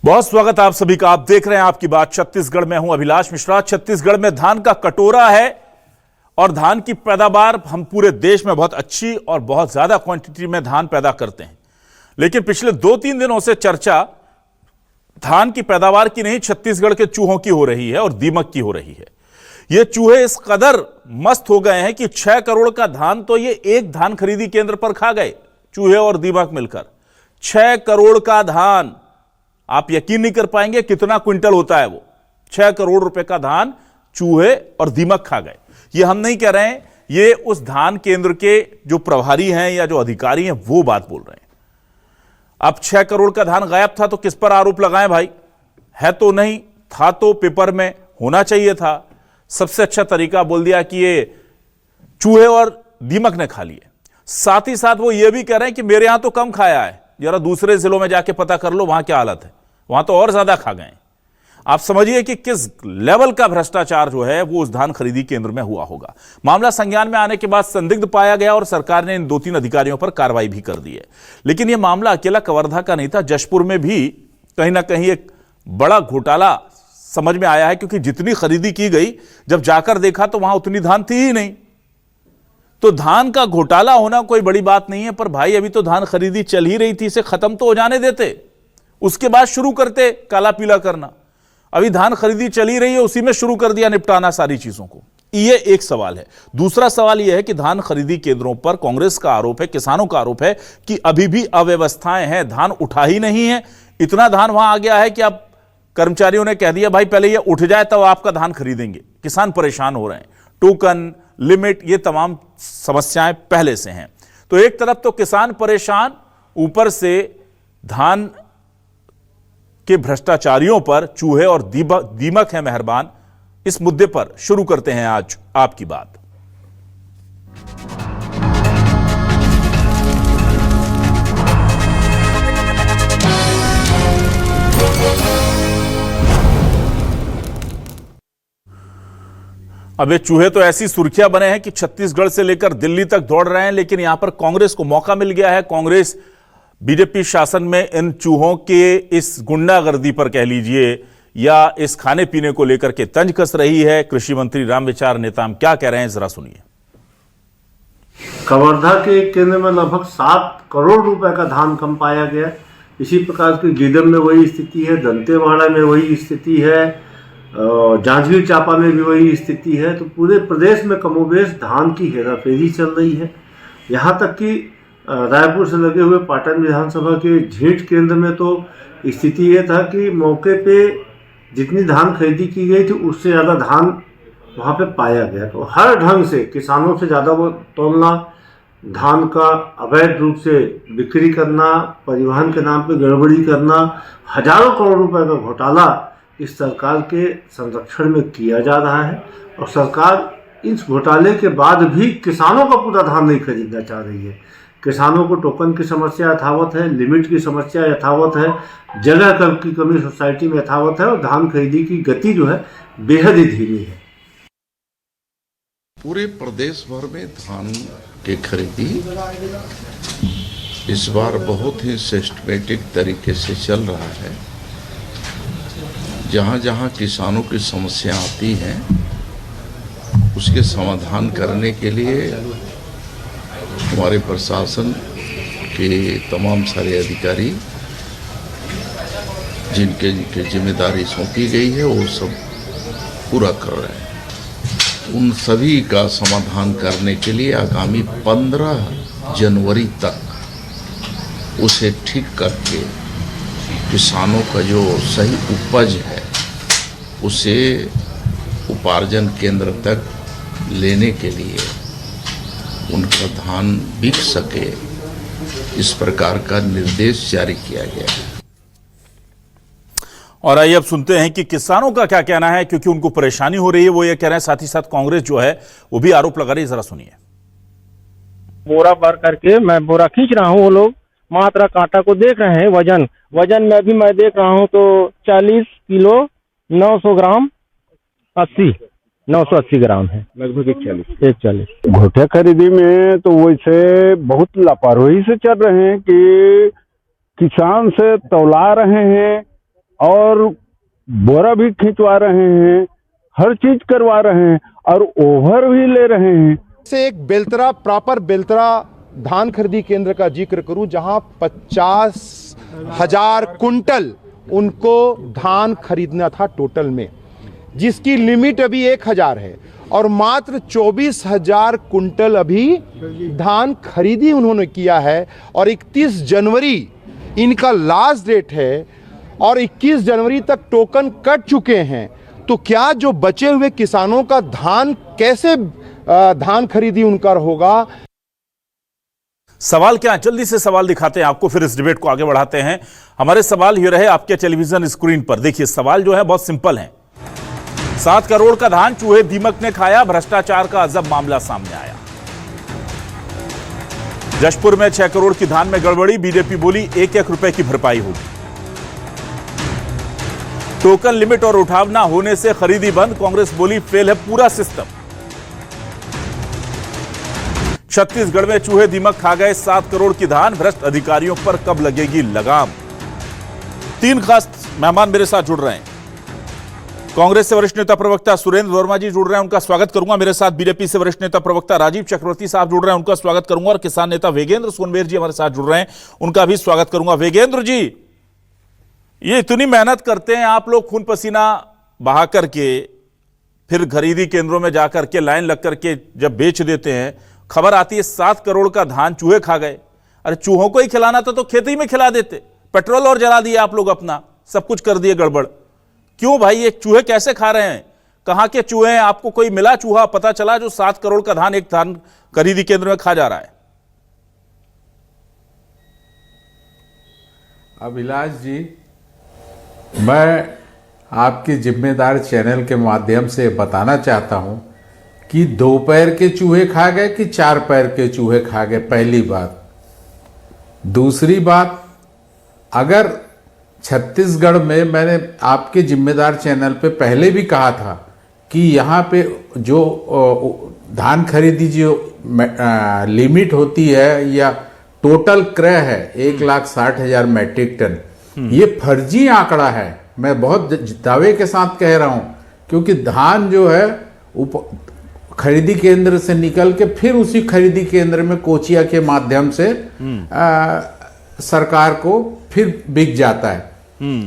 बहुत स्वागत आप सभी का। आप देख रहे हैं आपकी बात छत्तीसगढ़ में। हूं अभिलाष मिश्रा। छत्तीसगढ़ में धान का कटोरा है और धान की पैदावार हम पूरे देश में बहुत अच्छी और बहुत ज्यादा क्वांटिटी में धान पैदा करते हैं, लेकिन पिछले 2-3 दिनों से चर्चा धान की पैदावार की नहीं, छत्तीसगढ़ के चूहों की हो रही है और दीमक की हो रही है। ये चूहे इस कदर मस्त हो गए हैं कि 6 करोड़ का धान तो ये एक धान खरीदी केंद्र पर खा गए, चूहे और दीमक मिलकर। 6 करोड़ का धान, आप यकीन नहीं कर पाएंगे कितना क्विंटल होता है वो। 6 करोड़ रुपए का धान चूहे और दीमक खा गए। ये हम नहीं कह रहे हैं, ये उस धान केंद्र के जो प्रभारी हैं या जो अधिकारी हैं वो बात बोल रहे हैं। अब 6 करोड़ का धान गायब था तो किस पर आरोप लगाएं भाई? है तो नहीं, था तो पेपर में होना चाहिए था। सबसे अच्छा तरीका बोल दिया कि ये चूहे और दीमक ने खा लिए। साथ ही साथ वो ये भी कह रहे हैं कि मेरे यहां तो कम खाया है, जरा दूसरे जिलों में जाके पता कर लो वहां क्या हालत है, वहां तो और ज्यादा खा गए। आप समझिए कि किस लेवल का भ्रष्टाचार जो है वो उस धान खरीदी केंद्र में हुआ होगा। मामला संज्ञान में आने के बाद संदिग्ध पाया गया और सरकार ने इन 2-3 अधिकारियों पर कार्रवाई भी कर दी है। लेकिन यह मामला अकेला कवर्धा का नहीं था, जशपुर में भी कहीं ना कहीं एक बड़ा घोटाला समझ में आया है, क्योंकि जितनी खरीदी की गई जब जाकर देखा तो वहां उतनी धान थी ही नहीं। तो धान का घोटाला होना कोई बड़ी बात नहीं है, पर भाई अभी तो धान खरीदी चल ही रही थी, इसे खत्म तो हो जाने देते, उसके बाद शुरू करते काला पीला करना। अभी धान खरीदी चल ही रही है, उसी में शुरू कर दिया निपटाना सारी चीजों को। ये एक सवाल है। दूसरा सवाल यह है कि धान खरीदी केंद्रों पर कांग्रेस का आरोप है, किसानों का आरोप है कि अभी भी अव्यवस्थाएं हैं, धान उठा ही नहीं है। इतना धान वहां आ गया है कि अब कर्मचारियों ने कह दिया भाई पहले ये उठ जाए तब आपका धान खरीदेंगे। किसान परेशान हो रहे हैं, टोकन लिमिट ये तमाम समस्याएं पहले से हैं। तो एक तरफ तो किसान परेशान, ऊपर से धान के भ्रष्टाचारियों पर चूहे और दीमक है मेहरबान। इस मुद्दे पर शुरू करते हैं आज आपकी बात। अब ये चूहे तो ऐसी सुर्खियां बने हैं कि छत्तीसगढ़ से लेकर दिल्ली तक दौड़ रहे हैं, लेकिन यहां पर कांग्रेस को मौका मिल गया है। कांग्रेस बीजेपी शासन में इन चूहों के इस गुंडागर्दी पर कह लीजिए या इस खाने पीने को लेकर के तंज कस रही है। कृषि मंत्री रामविचार नेताम क्या कह रहे हैं, जरा सुनिए। कवर्धा के एक केंद्र में लगभग 7 करोड़ रुपए का धान कम पाया गया। इसी प्रकार की गीदम में वही स्थिति है, दंतेवाड़ा में वही स्थिति है, जांजगीर चांपा में भी वही स्थिति है। तो पूरे प्रदेश में कमोबेश धान की हेराफेरी चल रही है। यहाँ तक कि रायपुर से लगे हुए पाटन विधानसभा के झींट केंद्र में तो स्थिति ये था कि मौके पे जितनी धान खरीदी की गई थी उससे ज़्यादा धान वहाँ पे पाया गया। तो हर ढंग से किसानों से ज़्यादा वो तोलना, धान का अवैध रूप से बिक्री करना, परिवहन के नाम पे गड़बड़ी करना, हजारों करोड़ रुपए का घोटाला इस सरकार के संरक्षण में किया जा रहा है। और सरकार इस घोटाले के बाद भी किसानों का पूरा धान नहीं खरीदना चाह रही है। किसानों को टोकन की समस्या यथावत है, लिमिट की समस्या यथावत है, जगह की कमी सोसाइटी में यथावत है और धान खरीदी की गति जो है बेहद ही धीमी है। पूरे प्रदेश भर में धान की खरीदी इस बार बहुत ही सिस्टमेटिक तरीके से चल रहा है। जहाँ जहाँ किसानों की समस्या आती हैं उसके समाधान करने के लिए हमारे प्रशासन के तमाम सारे अधिकारी जिनके जिम्मेदारी सौंपी गई है वो सब पूरा कर रहे हैं। उन सभी का समाधान करने के लिए आगामी 15 जनवरी तक उसे ठीक करके किसानों का जो सही उपज है उसे उपार्जन केंद्र तक लेने के लिए उनका धान बिक सके, इस प्रकार का निर्देश जारी किया गया है। और आइए अब सुनते हैं कि किसानों का क्या कहना है, क्योंकि उनको परेशानी हो रही है, वो ये कह रहे हैं। साथ ही साथ कांग्रेस जो है वो भी आरोप लगा रही है, जरा सुनिए। बोरा भर करके मैं बोरा खींच रहा हूँ, वो लोग मात्रा कांटा को देख रहे हैं। वजन में भी मैं देख रहा हूँ तो 40 किलो 900 ग्राम 980 ग्राम है, लगभग 140। घोटे खरीदी में तो वैसे बहुत लापरवाही से चल रहे हैं कि किसान से तौला रहे हैं और बोरा भी खिंचवा रहे हैं, हर चीज करवा रहे हैं और ओवर भी ले रहे हैं। से एक बेलतरा प्रॉपर बेलतरा धान खरीदी केंद्र का जिक्र करूं जहां 50,000 कुंटल उनको धान खरीदना था टोटल में, जिसकी लिमिट अभी 1,000 है और मात्र 24,000 कुंटल अभी धान खरीदी उन्होंने किया है और 31 जनवरी इनका लास्ट डेट है और 21 जनवरी तक टोकन कट चुके हैं। तो क्या जो बचे हुए किसानों का धान कैसे धान खरीदी उनका होगा? सवाल क्या है? जल्दी से सवाल दिखाते हैं आपको, फिर इस डिबेट को आगे बढ़ाते हैं। हमारे सवाल ये रहे आपके टेलीविजन स्क्रीन पर। देखिए सवाल जो है बहुत सिंपल है। 7 करोड़ का धान चूहे दीमक ने खाया, भ्रष्टाचार का अजब मामला सामने आया। जशपुर में 6 करोड़ की धान में गड़बड़ी, बीजेपी बोली 1-1 रुपए की भरपाई होगी। टोकन लिमिट और उठाव ना होने से खरीदी बंद, कांग्रेस बोली फेल है पूरा सिस्टम। छत्तीसगढ़ में चूहे दीमक खा गए 7 करोड़ की धान, भ्रष्ट अधिकारियों पर कब लगेगी लगाम? 3 खास मेहमान मेरे साथ जुड़ रहे हैं। कांग्रेस से वरिष्ठ नेता प्रवक्ता सुरेंद्र वर्मा जी जुड़ रहे हैं, उनका स्वागत करूंगा। मेरे साथ बीजेपी से वरिष्ठ नेता प्रवक्ता राजीव चक्रवर्ती साहब जुड़ रहे हैं, उनका स्वागत करूंगा। और किसान नेता वेगेंद्र सोनवेर जी हमारे साथ जुड़ रहे हैं, उनका भी स्वागत करूंगा। वेगेंद्र जी, ये इतनी मेहनत करते हैं आप लोग, खून पसीना बहा करके, फिर खरीदी केंद्रों में जाकर के लाइन लग करके जब बेच देते हैं, खबर आती है 7 करोड़ का धान चूहे खा गए। अरे चूहों को ही खिलाना था तो खेती में खिला देते, पेट्रोल और जला दिया आप लोग अपना, सब कुछ कर दिए गड़बड़। क्यों भाई, ये चूहे कैसे खा रहे हैं? कहां के चूहे हैं? आपको कोई मिला चूहा पता चला जो 7 करोड़ का धान एक धान खरीदी केंद्र में खा जा रहा है? अभिलाष जी, मैं आपके जिम्मेदार चैनल के माध्यम से बताना चाहता हूं कि 2 पैर के चूहे खा गए कि 4 पैर के चूहे खा गए, पहली बात। दूसरी बात, अगर छत्तीसगढ़ में, मैंने आपके जिम्मेदार चैनल पे पहले भी कहा था कि यहाँ पे जो धान खरीदी जो लिमिट होती है या टोटल क्रय है 1,60,000 मैट्रिक टन, ये फर्जी आंकड़ा है। मैं बहुत दावे के साथ कह रहा हूं, क्योंकि धान जो है खरीदी केंद्र से निकल के फिर उसी खरीदी केंद्र में कोचिया के माध्यम से सरकार को फिर बिक जाता है।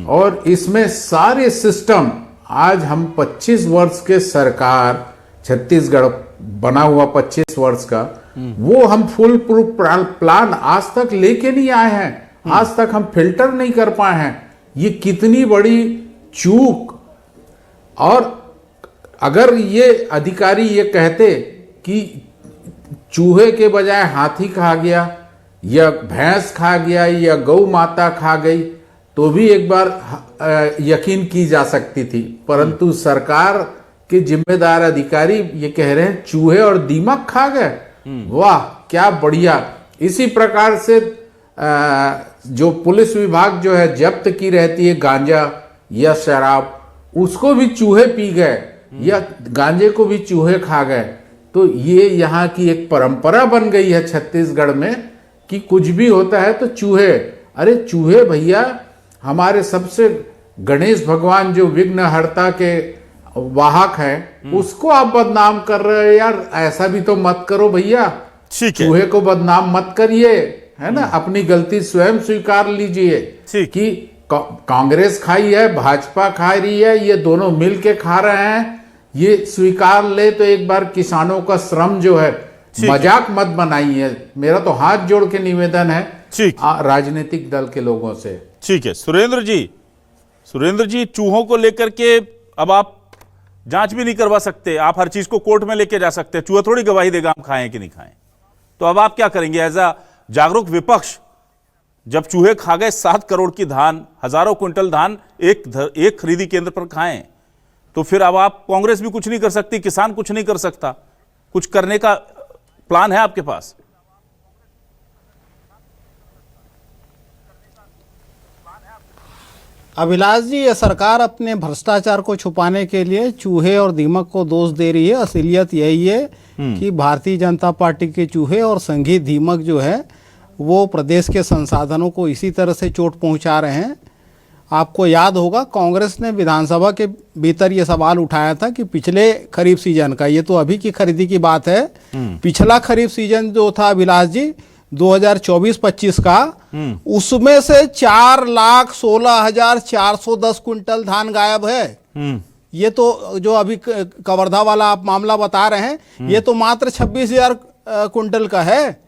और इसमें सारे सिस्टम, आज हम 25 वर्ष के सरकार, छत्तीसगढ़ बना हुआ 25 वर्ष का, वो हम फुल प्रूफ प्लान आज तक लेके नहीं आए हैं, आज तक हम फिल्टर नहीं कर पाए हैं। ये कितनी बड़ी चूक। और अगर ये अधिकारी ये कहते कि चूहे के बजाय हाथी खा गया या भैंस खा गया या गौ माता खा गई तो भी एक बार यकीन की जा सकती थी, परंतु सरकार के जिम्मेदार अधिकारी ये कह रहे हैं चूहे और दीमक खा गए। वाह, क्या बढ़िया। इसी प्रकार से जो पुलिस विभाग जो है जब्त की रहती है गांजा या शराब, उसको भी चूहे पी गए या गांजे को भी चूहे खा गए। तो ये यहाँ की एक परंपरा बन गई है छत्तीसगढ़ में कि कुछ भी होता है तो चूहे। अरे चूहे भैया, हमारे सबसे गणेश भगवान जो विघ्नहर्ता के वाहक हैं, उसको आप बदनाम कर रहे हो यार। ऐसा भी तो मत करो भैया, चूहे को बदनाम मत करिए, है ना। अपनी गलती स्वयं स्वीकार लीजिए कि कांग्रेस खाई है, भाजपा खा रही है, ये दोनों मिल के खा रहे हैं, ये स्वीकार ले। तो एक बार किसानों का श्रम जो है मजाक मत बनाइए। मेरा तो हाथ जोड़ के निवेदन है राजनीतिक दल के लोगों से। ठीक है सुरेंद्र जी, चूहों को लेकर के अब आप जांच भी नहीं करवा सकते, आप हर चीज को कोर्ट में लेके जा सकते हैं, चूहा थोड़ी गवाही देगा हम खाएं कि नहीं खाएं। तो अब आप क्या करेंगे एज अ जागरूक विपक्ष? जब चूहे खा गए 7 करोड़ की धान, हजारों क्विंटल धान एक खरीदी केंद्र पर खाएं, तो फिर अब आप, कांग्रेस भी कुछ नहीं कर सकती, किसान कुछ नहीं कर सकता, कुछ करने का प्लान है आपके पास? अभिलाष जी, ये सरकार अपने भ्रष्टाचार को छुपाने के लिए चूहे और दीमक को दोष दे रही है। असलियत यही है कि भारतीय जनता पार्टी के चूहे और संघी दीमक जो है वो प्रदेश के संसाधनों को इसी तरह से चोट पहुंचा रहे हैं। आपको याद होगा कांग्रेस ने विधानसभा के भीतर ये सवाल उठाया था कि पिछले खरीफ सीजन का, ये तो अभी की खरीदी की बात है, पिछला खरीफ सीजन जो था अभिलाष जी 2024-25 का, उसमें से 4,16,410 क्विंटल धान गायब है। ये तो जो अभी कवर्धा वाला आप मामला बता रहे हैं, ये तो मात्र 26,000 क्विंटल का है।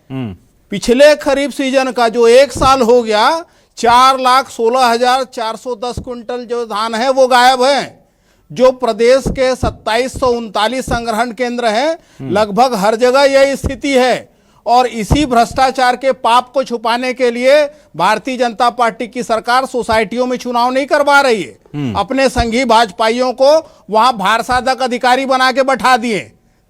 पिछले खरीफ सीजन का जो एक साल हो गया, 4,16,410 क्विंटल जो धान है वो गायब है। जो प्रदेश के 2739 संग्रहण केंद्र हैं, लगभग हर जगह यही स्थिति है। और इसी भ्रष्टाचार के पाप को छुपाने के लिए भारतीय जनता पार्टी की सरकार सोसाइटियों में चुनाव नहीं करवा रही है, अपने संघी भाजपाइयों को वहां भारसाधक अधिकारी बना के बैठा दिए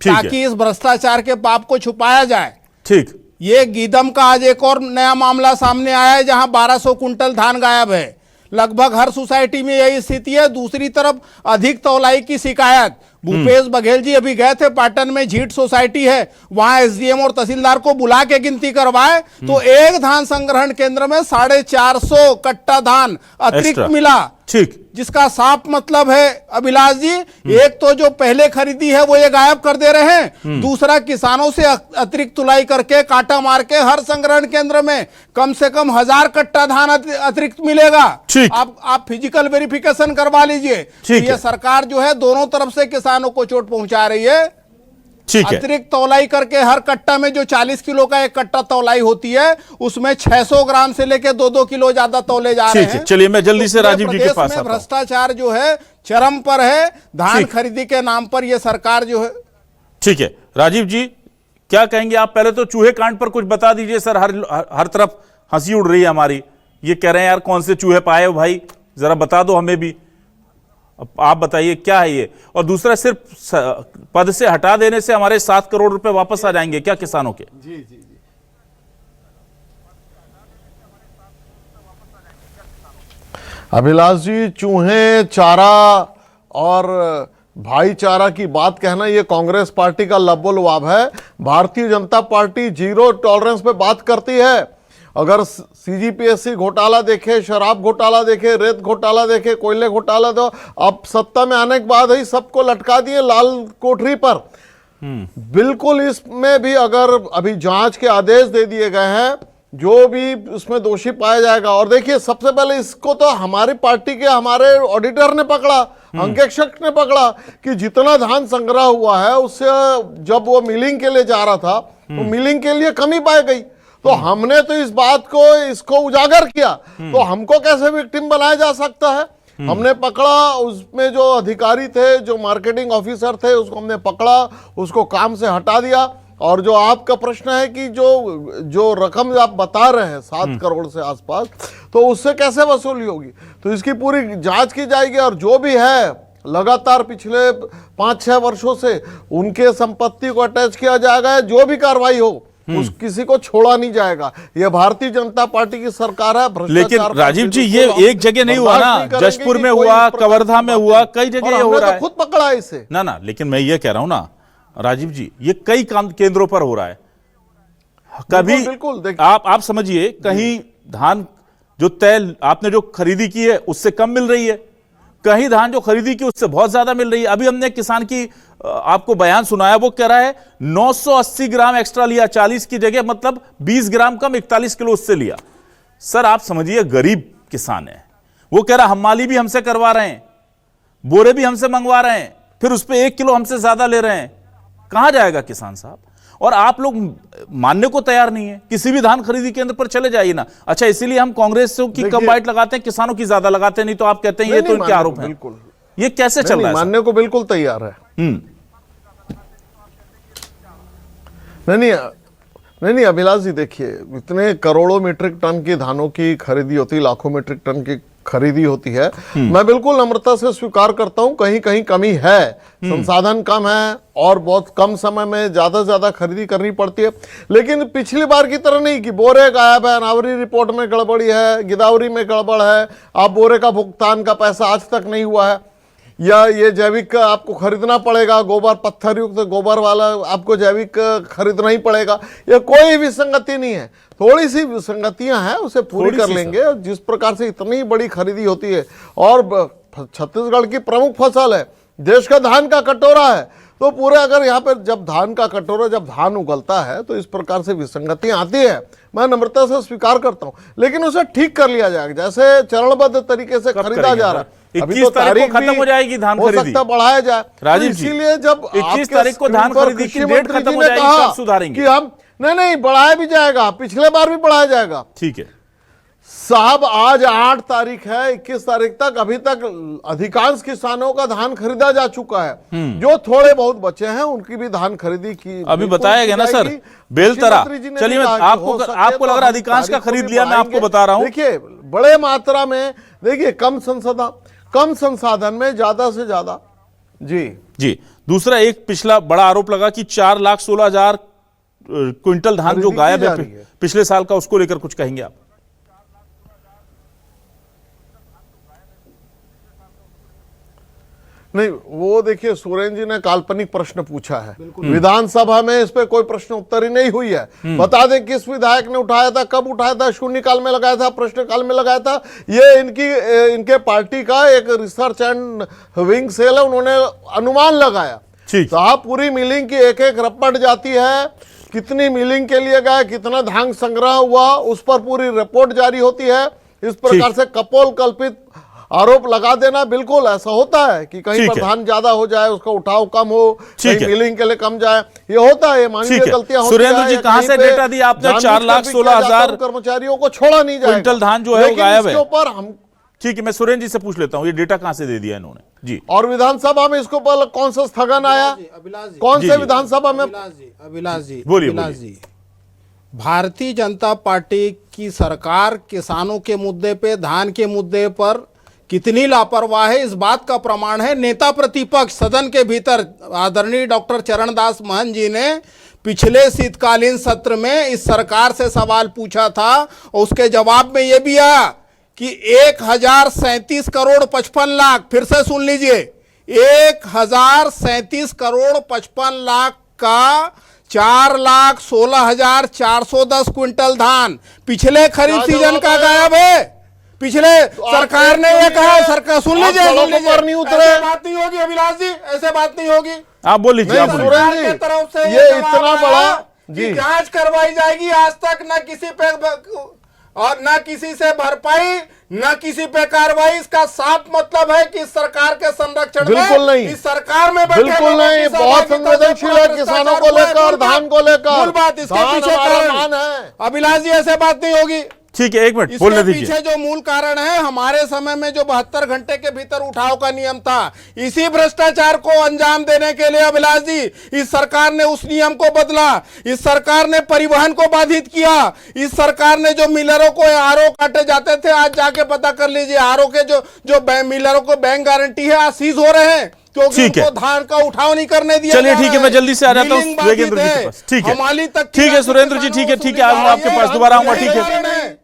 ताकि इस भ्रष्टाचार के पाप को छुपाया जाए। ठीक, ये गीदम का आज एक और नया मामला सामने आया है जहां 1200 कुंटल धान गायब है। लगभग हर सोसाइटी में यही स्थिति है। दूसरी तरफ अधिक तौलाई की शिकायत, भूपेश बघेल जी अभी गए थे पाटन में, झीट सोसाइटी है, वहां एसडीएम और तहसीलदार को बुला के गिनती करवाए तो एक धान संग्रहण केंद्र में 450 कट्टा धान अतिरिक्त मिला। ठीक, जिसका साफ मतलब है अभिलाष जी, एक तो जो पहले खरीदी है वो ये गायब कर दे रहे हैं, दूसरा किसानों से अतिरिक्त तुलाई करके काटा मार के हर संग्रहण केंद्र में कम से कम 1000 कट्टा धान अतिरिक्त मिलेगा। आप फिजिकल वेरिफिकेशन करवा लीजिए। ये सरकार जो है दोनों तरफ से किसानों को चोट पहुंचा रही है। अतिरिक्त तौलाई करके हर कट्टा में जो 40 किलो का एक कट्टा तौलाई होती है, उसमें 600 ग्राम से लेके 2-2 किलो ज्यादा तौले जा रहे हैं। चलिए मैं जल्दी से राजीव जी के पास आता हूं। भ्रष्टाचार जो है चरम पर है, धान खरीदी के नाम पर यह सरकार जो है। ठीक है राजीव जी, क्या कहेंगे आप? पहले तो चूहे कांड पर कुछ बता दीजिए सर। हर तरफ हंसी उड़ रही है हमारी, ये कह रहे हैं यार कौन से चूहे पाए हो भाई, जरा बता दो हमें भी। आप बताइए क्या है ये? और दूसरा, सिर्फ पद से हटा देने से हमारे 7 करोड़ रुपए वापस आ जाएंगे क्या किसानों के? जी। अभिलाष जी, चूहे चारा और भाईचारा की बात कहना ये कांग्रेस पार्टी का लबोलवाब है। Bharatiya Janata party zero tolerance पे बात करती है। अगर सीजीपीएससी घोटाला देखे, शराब घोटाला देखे, रेत घोटाला देखे, कोयले घोटाला, तो अब सत्ता में आने के बाद ही सबको लटका दिए लाल कोठरी पर। बिल्कुल इसमें भी अगर अभी जांच के आदेश दे दिए गए हैं, जो भी उसमें दोषी पाया जाएगा। और देखिए, सबसे पहले इसको तो हमारी पार्टी के हमारे ऑडिटर ने पकड़ा, अंकेक्षक ने पकड़ा कि जितना धान संग्रह हुआ है उससे जब वो मिलिंग के लिए जा रहा था तो मिलिंग के लिए कमी पाई गई। तो हमने तो इस बात को इसको उजागर किया, तो हमको कैसे विक्टिम बनाया जा सकता है? हमने पकड़ा, उसमें जो अधिकारी थे, जो मार्केटिंग ऑफिसर थे, उसको हमने पकड़ा, उसको काम से हटा दिया। और जो आपका प्रश्न है कि जो रकम आप बता रहे हैं 7 करोड़ से आसपास, तो उससे कैसे वसूली होगी? तो इसकी पूरी जांच की जाएगी। और जो भी है लगातार पिछले 5-6 वर्षों से उनके संपत्ति को अटैच किया जाएगा। जो भी कार्रवाई हो उस किसी को छोड़ा नहीं जाएगा। ये भारतीय जनता पार्टी की सरकार है। लेकिन राजीव जी, ये एक जगह नहीं हुआ ना, जशपुर में हुआ, कवर्धा में हुआ, कई जगह हो रहा है। खुद पकड़ा है इसे ना, लेकिन मैं ये कह रहा हूं ना राजीव जी, ये कई केंद्रों पर हो रहा है। कभी बिल्कुल आप समझिए, कहीं धान जो तय आपने जो खरीदी की है उससे कम मिल रही है, कहीं धान जो खरीदी की उससे बहुत ज्यादा मिल रही है। अभी हमने किसान की आपको बयान सुनाया, वो कह रहा है 980 ग्राम एक्स्ट्रा लिया, 40 की जगह, मतलब 20 ग्राम कम, 41 किलो उससे लिया। सर आप समझिए, गरीब किसान है, वो कह रहा हम माली भी हमसे करवा रहे हैं, बोरे भी हमसे मंगवा रहे हैं, फिर उस पर 1 किलो हमसे ज्यादा ले रहे हैं। कहां जाएगा किसान साहब? और आप लोग मानने को तैयार नहीं है। किसी भी धान खरीदी केंद्र पर चले जाइए ना। अच्छा, इसीलिए हम कांग्रेस की कम बाइट लगाते हैं, किसानों की ज्यादा लगाते हैं, नहीं तो आप कहते हैं ये तो इनके आरोप हैं। ये कैसे चल रहा है? मानने को बिल्कुल तैयार है। नहीं अभिलाष जी, देखिए, इतने करोड़ों मीट्रिक टन की धानों की खरीदी होती है, लाखों मीट्रिक टन की खरीदी होती है। मैं बिल्कुल नम्रता से स्वीकार करता हूं, कहीं कहीं कमी है, संसाधन कम है और बहुत कम समय में ज्यादा से ज्यादा खरीदी करनी पड़ती है। लेकिन पिछली बार की तरह नहीं कि बोरे गायब है, अनावरी रिपोर्ट में गड़बड़ी है, गिदावरी में गड़बड़ है, आप बोरे का भुगतान का पैसा आज तक नहीं हुआ है। या ये जैविक आपको खरीदना पड़ेगा, गोबर पत्थर युक्त गोबर वाला आपको जैविक खरीदना ही पड़ेगा, ये कोई विसंगति नहीं है। थोड़ी सी विसंगतियां हैं, उसे पूरी कर लेंगे। और जिस प्रकार से इतनी बड़ी खरीदी होती है और छत्तीसगढ़ की प्रमुख फसल है, देश का धान का कटोरा है, तो पूरे अगर यहाँ पर जब धान का कटोरा, जब धान उगलता है तो इस प्रकार से विसंगतियां आती है, मैं नम्रता से स्वीकार करता हूँ, लेकिन उसे ठीक कर लिया जाएगा। जैसे चरणबद्ध तरीके से खरीदा जा रहा है, अभी तो तारीख खत्म हो जाएगी धान हो खरीदी, सकता बढ़ाया जाए। राजीव तो जी, इसीलिए जब 21 तारीख को धान खरीदी की डेट खत्म हो जाएगी, कब सुधारेंगे? कि हम नहीं बढ़ाया भी जाएगा, पिछले बार भी बढ़ाया जाएगा। ठीक है साहब, आज 8 तारीख है, 21 तारीख तक अभी तक अधिकांश किसानों का धान खरीदा जा चुका है। जो थोड़े बहुत बचे हैं उनकी भी धान खरीदी की अभी बताया गया ना सर, बेलतरा। चलिए, आपको लग रहा है अधिकांश का खरीद लिया, मैं आपको बता रहा हूं। देखिए, बड़े मात्रा में, देखिए कम संसाधन में ज्यादा से ज्यादा। जी दूसरा एक पिछला बड़ा आरोप लगा कि 4,16,000 क्विंटल धान जो गायब है पिछले साल का, उसको लेकर कुछ कहेंगे आप? नहीं, वो देखिए सुरेंद्र जी ने काल्पनिक प्रश्न पूछा है, विधानसभा में इस पे कोई प्रश्न उत्तर ही नहीं हुई है। बता दें किस विधायक ने उठाया था, कब उठाया था, शून्यकाल में लगाया था, प्रश्नकाल में लगाया था। ये इनके पार्टी का एक रिसर्च एंड विंग सेल है, उन्होंने अनुमान लगाया। साहब, पूरी मिलिंग की एक रपट जाती है, कितनी मिलिंग के लिए गए, कितना धान संग्रह हुआ, उस पर पूरी रिपोर्ट जारी होती है। इस प्रकार से कपोल कल्पित आरोप लगा देना, बिल्कुल ऐसा होता है कि कहीं पर धान ज्यादा हो जाए, उसका उठाव कम हो, कहीं मिलिंग के लिए कम जाए, ये होता है, मानवीय गलतियां होती हैं। सुरेंद्र जी, कहां से डेटा दिया आपने? 4,16,000 कर्मचारियों को छोड़ा नहीं जाएगा, क्विंटल धान जो है वो गायब है। इसके ऊपर हम, ठीक है, मैं सुरेंद्र जी से पूछ लेता हूं, ये डेटा कहां से दे दिया इन्होंने? जी, और विधानसभा में इसको ऊपर कौन सा स्थगन आया, कौन से विधानसभा में? अभिलाष जी, बोलिए। भारतीय जनता पार्टी की सरकार किसानों के मुद्दे पे, धान के मुद्दे पर कितनी लापरवाह है, इस बात का प्रमाण है नेता प्रतिपक्ष सदन के भीतर आदरणीय डॉक्टर चरणदास महंत जी ने पिछले शीतकालीन सत्र में इस सरकार से सवाल पूछा था, और उसके जवाब में यह भी आया कि 1,037 करोड़ 55 लाख, फिर से सुन लीजिए, 1,037 करोड़ 55 लाख का 4,16,410 क्विंटल धान पिछले खरीफ सीजन का गायब है। पिछले सरकार ने ये कहा, सरकार सुन लीजिए, नहीं उतरे, ऐसे बात नहीं होगी अभिलाष जी, ऐसे बात नहीं होगी। आप बोल लीजिए, आप बोलिए। सरकार की तरफ से ये इतना बड़ा जी जांच करवाई जाएगी, आज तक न किसी पे और न किसी से भरपाई, न किसी पे कार्रवाई। इसका साफ मतलब है कि सरकार के संरक्षण बिल्कुल में, नहीं, इस सरकार में बिल्कुल नहीं, बहुत संवेदनशील है किसानों को लेकर, धान को लेकर। मूल बात इसके पीछे कारण है अभिलाष जी, ऐसे बात नहीं होगी। ठीक है, एक मिनट बोलने दीजिए। पीछे जो मूल कारण है, हमारे समय में जो 72 घंटे के भीतर उठाव का नियम था, इसी भ्रष्टाचार को अंजाम देने के लिए अभिलाष जी इस सरकार ने उस नियम को बदला। इस सरकार ने परिवहन को बाधित किया। इस सरकार ने जो मिलरों को आरओ काटे जाते थे, आज जाके पता कर लीजिए, आरओ के जो मिलरों को बैंक गारंटी है, आज सीज हो रहे हैं क्योंकि उनको धान का उठाव नहीं करने दिया। चलिए ठीक है, मैं जल्दी से आ जाता हूँ सुरेंद्र जी के पास। ठीक है, ठीक है सुरेंद्र जी, ठीक है, ठीक है, आज मैं आपके पास दोबारा आऊंगा। ठीक है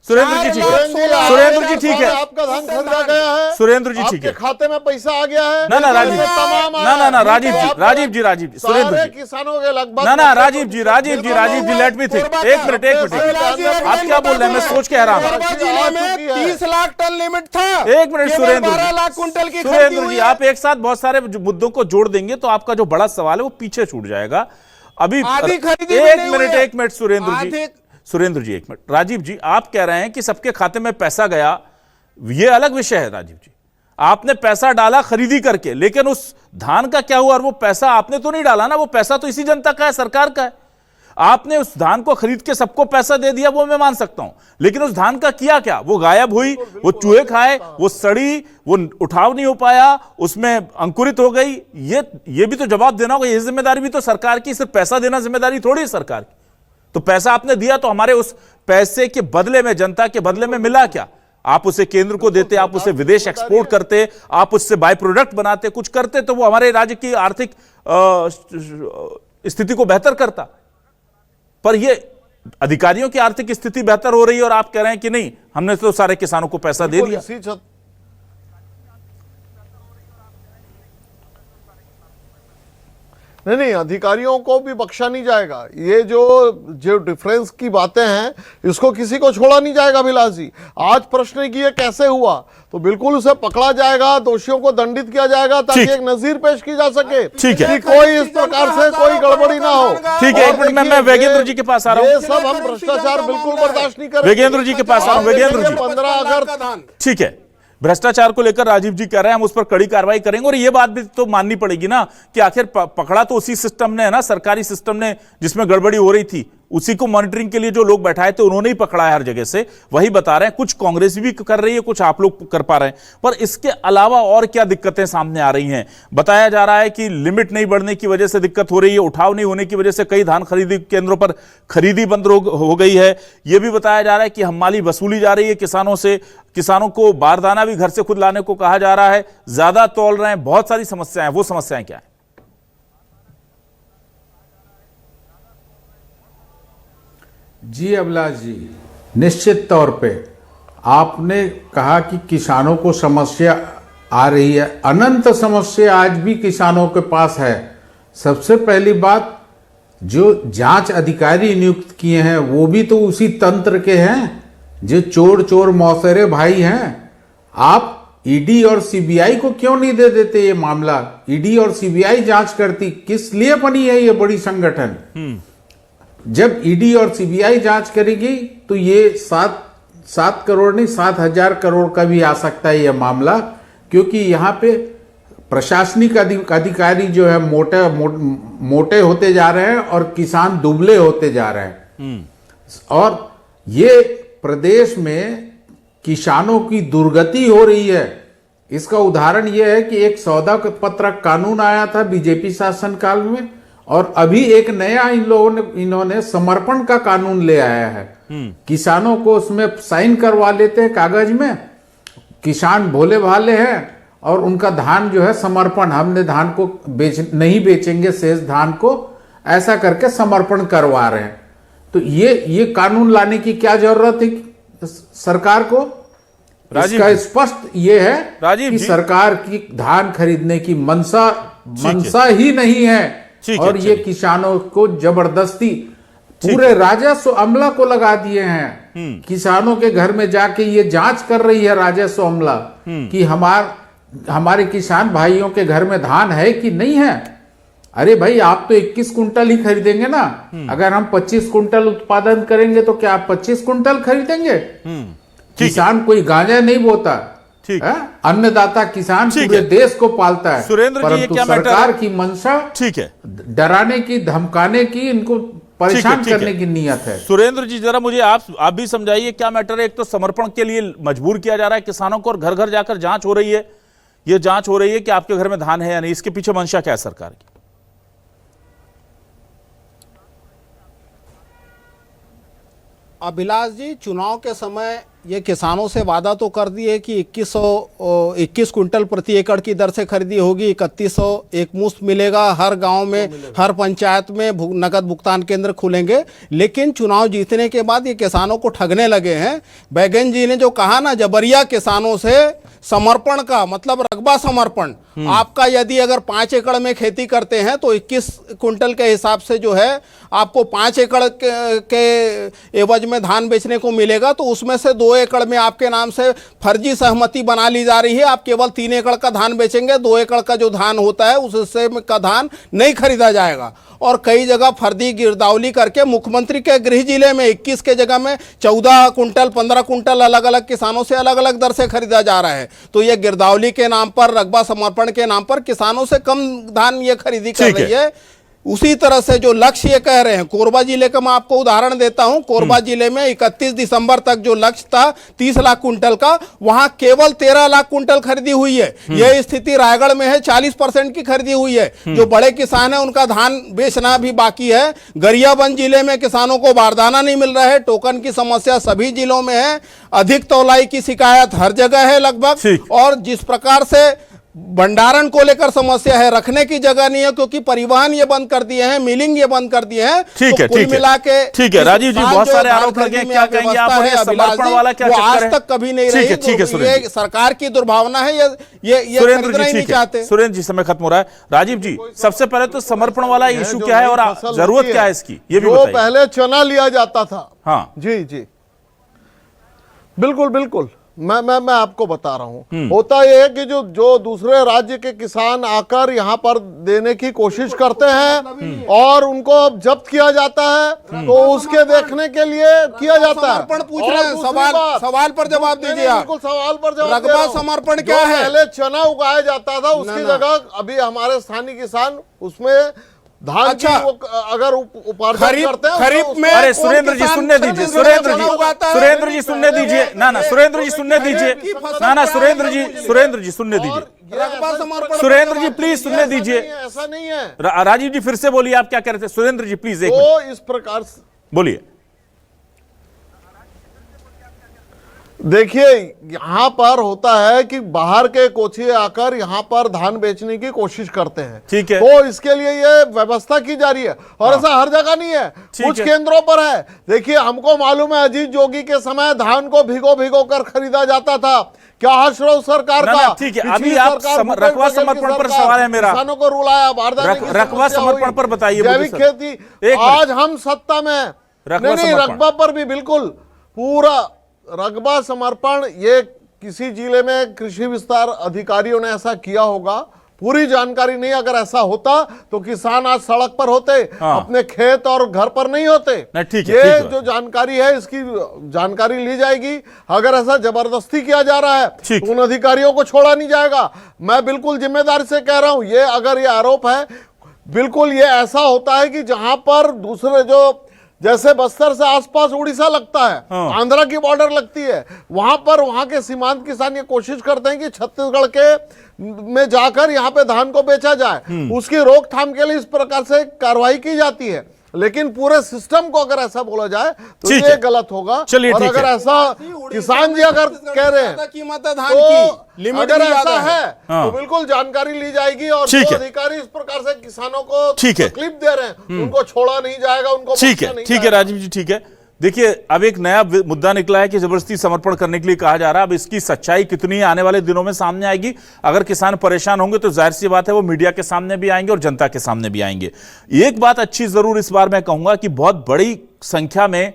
सुरेंद्र जी, ठीक है, सुरेंद्र जी, ठीक है, आपका धान खरीदा गया है, सुरेंद्र जी, ठीक है, खाते में पैसा आ गया है। ना राजीव, ना राजीव जी, सुरेंद्र जी, किसानों के लगभग, ना राजीव जी, लेट मी थिंक, एक मिनट, आप क्या बोल रहे हैं, मैं सोच के हैरान हूं। 30 लाख टन लिमिट था, एक मिनट सुरेंद्र जी, 12 लाख कुंटल की सुरेंद्र जी, आप एक साथ बहुत सारे मुद्दों को जोड़ देंगे तो आपका जो बड़ा सवाल है वो पीछे छूट जाएगा। अभी एक मिनट सुरेंद्र जी, एक मिनट। राजीव जी, आप कह रहे हैं कि सबके खाते में पैसा गया, यह अलग विषय है राजीव जी। आपने पैसा डाला खरीदी करके, लेकिन उस धान का क्या हुआ? और वो पैसा आपने तो नहीं डाला ना, वो पैसा तो इसी जनता का है, सरकार का है। आपने उस धान को खरीद के सबको पैसा दे दिया, वो मैं मान सकता हूं, लेकिन उस धान का किया क्या? वो गायब हुई, वो चूहे खाए, वो सड़ी, वो उठाव नहीं हो पाया, उसमें अंकुरित हो गई। ये भी तो जवाब देना होगा, ये जिम्मेदारी भी तो सरकार की। सिर्फ पैसा देना जिम्मेदारी थोड़ी है सरकार की। तो पैसा आपने दिया, तो हमारे उस पैसे के बदले में, जनता के बदले में मिला क्या? आप उसे केंद्र को देते, आप उसे विदेश एक्सपोर्ट करते, आप उससे बाय प्रोडक्ट बनाते, कुछ करते, तो वो हमारे राज्य की आर्थिक स्थिति को बेहतर करता। पर ये अधिकारियों की आर्थिक स्थिति बेहतर हो रही है और आप कह रहे हैं कि नहीं, हमने तो सारे किसानों को पैसा दे दिया। नहीं, अधिकारियों को भी बख्शा नहीं जाएगा। ये जो डिफरेंस की बातें हैं इसको किसी को छोड़ा नहीं जाएगा। अभिलाष जी, आज प्रश्न की ये कैसे हुआ, तो बिल्कुल उसे पकड़ा जाएगा, दोषियों को दंडित किया जाएगा ताकि एक नजीर पेश की जा सके। ठीक है, कि कोई इस प्रकार से कोई गड़बड़ी ना हो। ठीक है, एक मिनट में मैं वेगेंद्र जी के पास आ रहा हूँ। ये सब हम भ्रष्टाचार बिल्कुल बर्दाश्त नहीं करेंगे। वेगेंद्र जी के पास आ रहा हूँ। वेगेंद्र जी, 15 अगस्त, ठीक है, भ्रष्टाचार को लेकर राजीव जी कह रहे हैं हम उस पर कड़ी कार्रवाई करेंगे, और ये बात भी तो माननी पड़ेगी ना कि आखिर पकड़ा तो उसी सिस्टम ने है ना, सरकारी सिस्टम ने, जिसमें गड़बड़ी हो रही थी। उसी को मॉनिटरिंग के लिए जो लोग बैठाए थे उन्होंने ही पकड़ा है हर जगह से। वही बता रहे हैं, कुछ कांग्रेस भी कर रही है, कुछ आप लोग कर पा रहे हैं, पर इसके अलावा और क्या दिक्कतें सामने आ रही हैं? बताया जा रहा है कि लिमिट नहीं बढ़ने की वजह से दिक्कत हो रही है, उठाव नहीं होने की वजह से कई धान खरीदी केंद्रों पर खरीदी बंद हो गई है। यह भी बताया जा रहा है कि हमाली वसूली जा रही है किसानों से, किसानों को बारदाना भी घर से खुद लाने को कहा जा रहा है, ज्यादा तौल रहे हैं, बहुत सारी समस्याएं। वो समस्याएं क्या है? जी अभिलाष जी, निश्चित तौर पे आपने कहा कि किसानों को समस्या आ रही है। अनंत समस्या आज भी किसानों के पास है। सबसे पहली बात, जो जांच अधिकारी नियुक्त किए हैं वो भी तो उसी तंत्र के हैं, जो चोर चोर मौसेरे भाई हैं। आप ईडी और सीबीआई को क्यों नहीं दे देते ये मामला? ईडी और सीबीआई जांच करती, किस लिए बनी है ये बड़ी संगठन? जब ईडी और सीबीआई जांच करेगी तो ये 7 करोड़ नहीं 7,000 करोड़ का भी आ सकता है ये मामला, क्योंकि यहाँ पे प्रशासनिक अधिकारी जो है मोटे होते जा रहे हैं और किसान दुबले होते जा रहे हैं। और ये प्रदेश में किसानों की दुर्गति हो रही है। इसका उदाहरण यह है कि एक सौदा पत्र कानून आया था बीजेपी शासनकाल में, और अभी एक नया इन्होंने समर्पण का कानून ले आया है। किसानों को उसमें साइन करवा लेते हैं कागज में, किसान भोले भाले हैं और उनका धान जो है समर्पण, हमने धान को नहीं बेचेंगे शेष धान को, ऐसा करके समर्पण करवा रहे हैं। तो ये कानून लाने की क्या जरूरत है सरकार को? इसका स्पष्ट ये है कि सरकार की धान खरीदने की मंशा ही नहीं है, और ये किसानों को जबरदस्ती पूरे राजस्व अमला को लगा दिए हैं। किसानों के घर में जाके ये जांच कर रही है राजस्व अमला कि हमारे किसान भाइयों के घर में धान है कि नहीं है। अरे भाई, आप तो 21 कुंटल ही खरीदेंगे ना। अगर हम 25 कुंटल उत्पादन करेंगे तो क्या आप 25 कुंटल खरीदेंगे? किसान कोई गांजा नहीं बोता, अन्नदाता किसान पूरे देश को पालता है। सुरेंद्र जी, ये क्या सरकार की मंशा ठीक है, डराने की, धमकाने की, इनको परेशान करने की नीयत है। सुरेंद्र जी, जरा मुझे आप भी समझाइए क्या मैटर है? एक तो समर्पण के लिए मजबूर किया जा रहा है किसानों को, और घर घर जाकर जांच हो रही है। ये जांच हो रही है कि आपके घर में धान है या नहीं, इसके पीछे मंशा क्या है सरकार की? अभिलाष जी, चुनाव के समय ये किसानों से वादा तो कर दिए कि 21 कुंटल प्रति एकड़ की दर से खरीदी होगी, 3100 एक मुश्त मिलेगा, हर गांव में हर पंचायत में नकद भुगतान केंद्र खुलेंगे। लेकिन चुनाव जीतने के बाद ये किसानों को ठगने लगे हैं। बैगन जी ने जो कहा ना, जबरिया किसानों से समर्पण का मतलब रकबा समर्पण, आपका यदि अगर 5 एकड़ में खेती करते हैं तो 21 कुंटल के हिसाब से जो है आपको 5 एकड़ के एवज में धान बेचने को मिलेगा, तो उसमें से 2 एकड़ में आपके नाम से फर्जी सहमति बना ली जा रही है। आप केवल 3 एकड़ का धान बेचेंगे, 2 एकड़ का जो धान होता है उस हिस्से का धान नहीं खरीदा जाएगा। और कई जगह फर्जी गिरदावली करके मुख्यमंत्री के गृह जिले में 21 के जगह में 14 कुंटल 15 कुंटल अलग अलग किसानों से अलग अलग दर से खरीदा जा रहा है। तो ये गिरदावली के नाम पर, रकबा समर्पण के नाम पर किसानों से कम धान ये खरीदी कर रही है। उसी तरह से जो लक्ष्य ये कह रहे हैं, कोरबा जिले का मैं आपको उदाहरण देता हूं। कोरबा जिले में 31 दिसंबर तक जो लक्ष्य था 30 लाख कुंटल का, वहां केवल 13 लाख कुंटल खरीदी हुई है। यह स्थिति रायगढ़ में है, 40% की खरीदी हुई है। जो बड़े किसान है उनका धान बेचना भी बाकी है। गरियाबंद जिले में किसानों को बारदाना नहीं मिल रहा है। टोकन की समस्या सभी जिलों में है। अधिक तौलाई की शिकायत हर जगह है लगभग। और जिस प्रकार से भंडारण को लेकर समस्या है, रखने की जगह नहीं है, क्योंकि परिवहन ये बंद कर दिए हैं, मिलिंग ये बंद कर दिए हैं। ठीक है, तो कुल मिला के ठीक है राजीव जी, बहुत सारे आरोप लगे, क्या कहेंगे आप? और ये समर्पण वाला क्या चक्कर है? आज तक कभी नहीं रही। ठीक है, ये सरकार की दुर्भावना है, ये खरीदना ही नहीं चाहते। सुरेंद्र जी, समय खत्म हो रहा है। राजीव जी, सबसे पहले तो समर्पण वाला इशू क्या है और जरूरत क्या है इसकी, ये भी बताइए। पहले चना लिया जाता था, हाँ जी जी बिल्कुल बिल्कुल, मैं आपको बता रहा हूं। होता यह है कि जो दूसरे राज्य के किसान आकर यहां पर देने की कोशिश करते हैं और उनको जब्त किया जाता है, तो उसके देखने के लिए किया जाता है। समर्पण पूछ रहे हैं, सवाल पर जवाब दीजिए आप। बिल्कुल सवाल पर जवाब। रकबा समर्पण क्या है? पहले चना उगाया जाता था, उसकी जगह अभी हमारे स्थानीय किसान उसमें धान अच्छा, की अगर उपार्जन करते हैं खरीफ में। अरे सुरेंद्र जी सुनने दीजिए, सुरेंद्र जी सुनने दीजिए, ना सुरेंद्र जी सुनने दीजिए, ना सुरेंद्र जी सुनने दीजिए, सुरेंद्र जी प्लीज सुनने दीजिए। ऐसा नहीं है। राजीव जी फिर से बोलिए, आप क्या कह रहे थे? सुरेंद्र जी प्लीज तो इस प्रकार से बोलिए। देखिए, यहां पर होता है कि बाहर के कोचिए आकर यहां पर धान बेचने की कोशिश करते हैं, ठीक है, तो इसके लिए ये व्यवस्था की जा रही है। और ऐसा हर जगह नहीं है, कुछ केंद्रों पर है। देखिए, हमको मालूम है अजीत जोगी के समय धान को भिगो कर खरीदा जाता था। क्या आश्रय सरकार का? ठीक है, अभी आप रकबा समर्पण पर सवाल है मेरा, किसानों को रुलाया, रकबा समर्पण पर बताइए। जैविक खेती, आज हम सत्ता में नहीं, रकबा पर भी बिल्कुल पूरा रकबा समर्पण। ये किसी जिले में कृषि विस्तार अधिकारियों ने ऐसा किया होगा, पूरी जानकारी नहीं। अगर ऐसा होता तो किसान आज सड़क पर होते, अपने खेत और घर पर नहीं होते। ये जो जानकारी है, इसकी जानकारी ली जाएगी। अगर ऐसा जबरदस्ती किया जा रहा है तो उन अधिकारियों को छोड़ा नहीं जाएगा। मैं बिल्कुल जिम्मेदारी से कह रहा हूं, ये अगर ये आरोप है, बिल्कुल ये ऐसा होता है कि जहां पर दूसरे जो, जैसे बस्तर से आसपास उड़ीसा लगता है, आंध्रा की बॉर्डर लगती है, वहां पर वहां के सीमांत किसान ये कोशिश करते हैं कि छत्तीसगढ़ के में जाकर यहां पे धान को बेचा जाए। उसकी रोकथाम के लिए इस प्रकार से कार्रवाई की जाती है। लेकिन पूरे सिस्टम को अगर ऐसा बोला जाए तो ये गलत होगा। और अगर ऐसा किसान जी अगर कह रहे हैं तो अगर ऐसा है तो बिल्कुल जानकारी ली जाएगी और जो अधिकारी इस प्रकार से किसानों को तकलीफ दे रहे हैं उनको छोड़ा नहीं जाएगा, उनको ठीक है राजीव जी, ठीक है। देखिए, अब एक नया मुद्दा निकला है कि जबरदस्ती समर्पण करने के लिए कहा जा रहा है। अब इसकी सच्चाई कितनी आने वाले दिनों में सामने आएगी। अगर किसान परेशान होंगे तो जाहिर सी बात है वो मीडिया के सामने भी आएंगे और जनता के सामने भी आएंगे। एक बात अच्छी जरूर इस बार मैं कहूंगा कि बहुत बड़ी संख्या में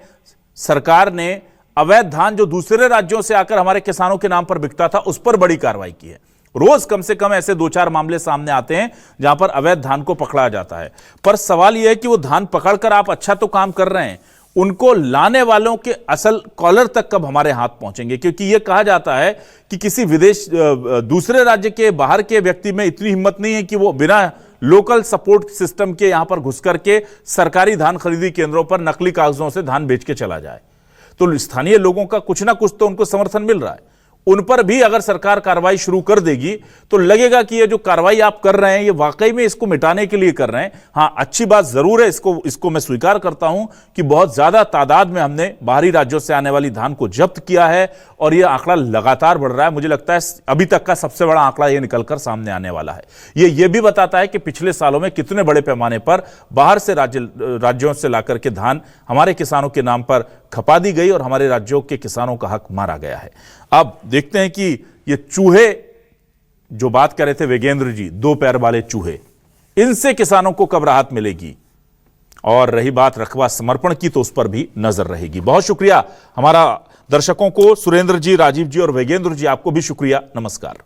सरकार ने अवैध धान जो दूसरे राज्यों से आकर हमारे किसानों के नाम पर बिकता था, उस पर बड़ी कार्रवाई की है। रोज कम से कम ऐसे 2-4 मामले सामने आते हैं जहां पर अवैध धान को पकड़ा जाता है। पर सवाल यह है कि वो धान पकड़कर आप अच्छा तो काम कर रहे हैं, उनको लाने वालों के असल कॉलर तक कब हमारे हाथ पहुंचेंगे? क्योंकि यह कहा जाता है कि किसी दूसरे राज्य के बाहर के व्यक्ति में इतनी हिम्मत नहीं है कि वो बिना लोकल सपोर्ट सिस्टम के यहां पर घुस करके सरकारी धान खरीदी केंद्रों पर नकली कागजों से धान बेच के चला जाए। तो स्थानीय लोगों का कुछ ना कुछ तो उनको समर्थन मिल रहा है। उन पर भी अगर सरकार कार्रवाई शुरू कर देगी तो लगेगा कि ये जो कार्रवाई आप कर रहे हैं ये वाकई में इसको मिटाने के लिए कर रहे हैं। हां, अच्छी बात जरूर है, इसको मैं स्वीकार करता हूं कि बहुत ज्यादा तादाद में हमने बाहरी राज्यों से आने वाली धान को जब्त किया है और यह आंकड़ा लगातार बढ़ रहा है। मुझे लगता है अभी तक का सबसे बड़ा आंकड़ा यह निकलकर सामने आने वाला है। यह भी बताता है कि पिछले सालों में कितने बड़े पैमाने पर बाहर से राज्यों से लाकर के धान हमारे किसानों के नाम पर खपा दी गई और हमारे राज्यों के किसानों का हक मारा गया है। अब देखते हैं कि ये चूहे जो बात कर रहे थे वेगेंद्र जी, 2 पैर वाले चूहे, इनसे किसानों को कब राहत मिलेगी? और रही बात रकबा समर्पण की तो उस पर भी नजर रहेगी। बहुत शुक्रिया हमारा दर्शकों को, सुरेंद्र जी, राजीव जी और वेगेंद्र जी, आपको भी शुक्रिया। नमस्कार।